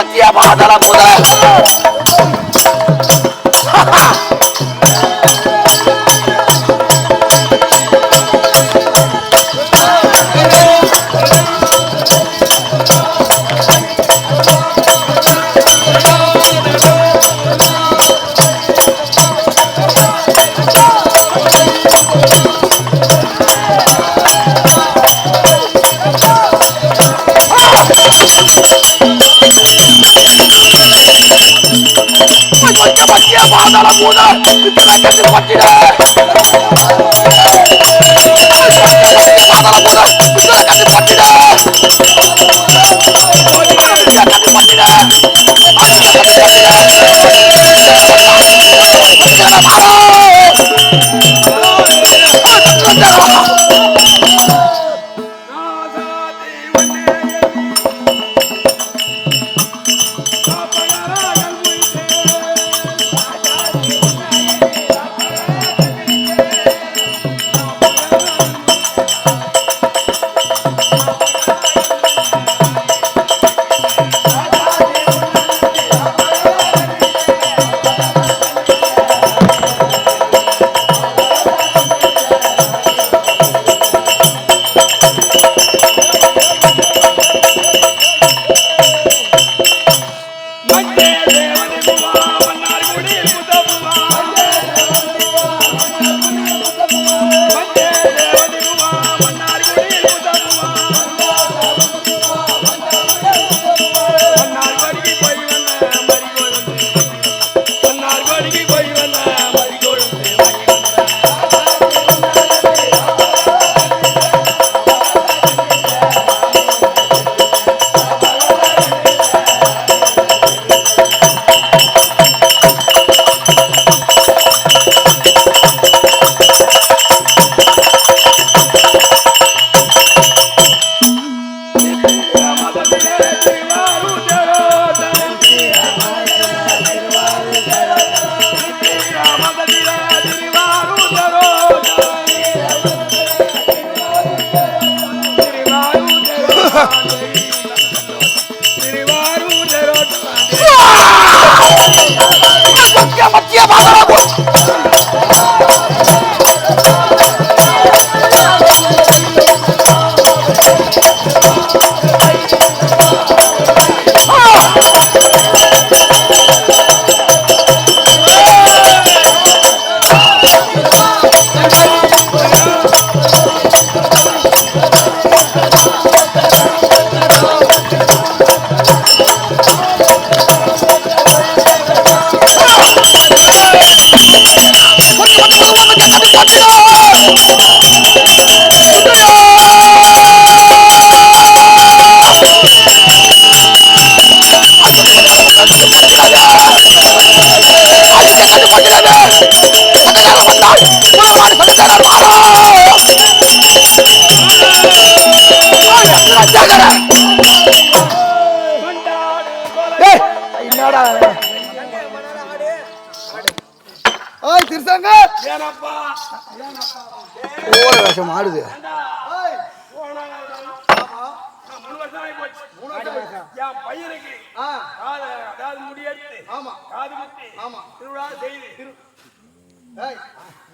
Dia dalam muda. dalam muda kita cepat tidak dalam muda kita cepat tidak ஆடுது பையனுக்கு அதாவது முடியெடுத்து காது குத்தி திருவிழா செய்து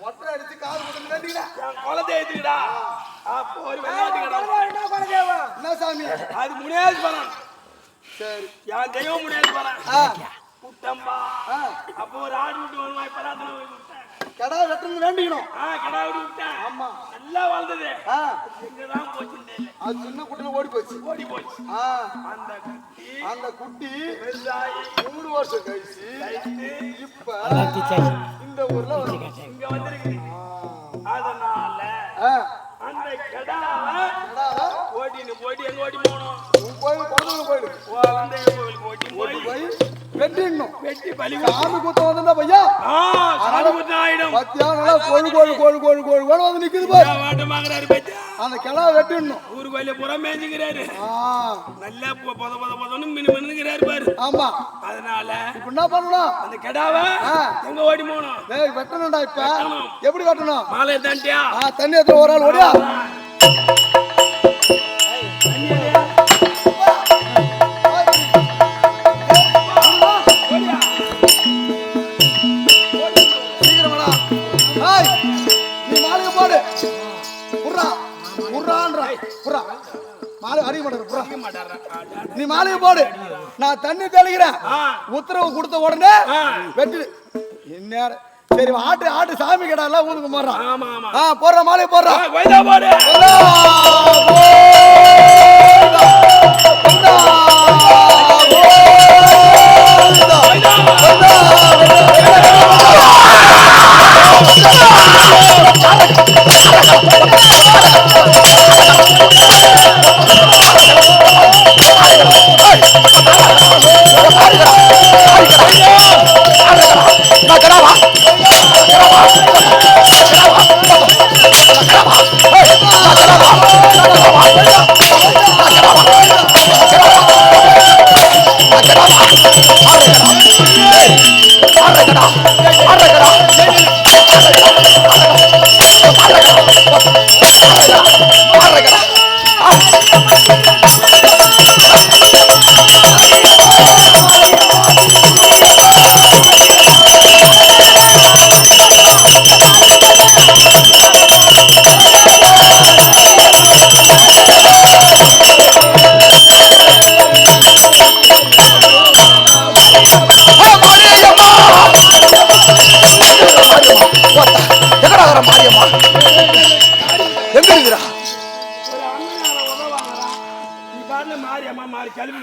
ஒற்றை அடிச்சு காது குத்தி குழந்தை எடுத்துக்கடா அப்போ ஒரு விளையாட்டுக்கடா என்ன சாமி அது முடியாது போறான் சரி என் தெய்வம் முடியாது போறான் குட்டம்பா அப்போ ஒரு ஆடு விட்டு வருவாய் பராத்தனை கடா வெட்டணும் வேண்டிக்கணும் கடா விட்டேன் ஆமா நல்லா வளர்ந்தது எங்கதான் போச்சு அது சின்ன குட்டில ஓடி போச்சு அந்த குட்டி 3 வருஷம் கழிச்சு இப்ப இந்த ஊர்ல இங்க வந்திருக்கு அதனால அந்த கடாவை ஓடி எங்க ஓடி போகணும் கோயில் போயிடு கோயில் வெட்டி பலி சாமி குத்தம் வந்தா பையா சாமி குத்தம் ஆயிடும் பத்தியா நல்லா கோழு வந்து நிக்குது பாரு வாட்டமாங்கறாரு பத்தியா அந்த கிளா வெட்டிடணும் ஊர் கோயில புறம் மேஞ்சிக்கிறாரு நல்லா பொதன்னு மினுங்கிறாரு பாரு ஆமா அதனால இப்ப என்ன பண்ணணும் அந்த கெடாவ எங்க ஓடி போகணும் டேய் வெட்டணும்டா இப்ப எப்படி வெட்டணும் மாலை தாண்டியா தண்ணி எடுத்து ஒரு ஆள் ஓடியா நீ மாலையை போடு நீ மாலையை போடு நான் தண்ணி தெளிக்கிறேன் உத்தரவு கொடுத்த உடனே வெட்டு இந்நேரம் சரி ஆட்டு சாமி கிட்ட ஊதுக்கு போடுறான் போடுற மாலையை போடுறான் மாறி அம்மா மாறி கிளம்பி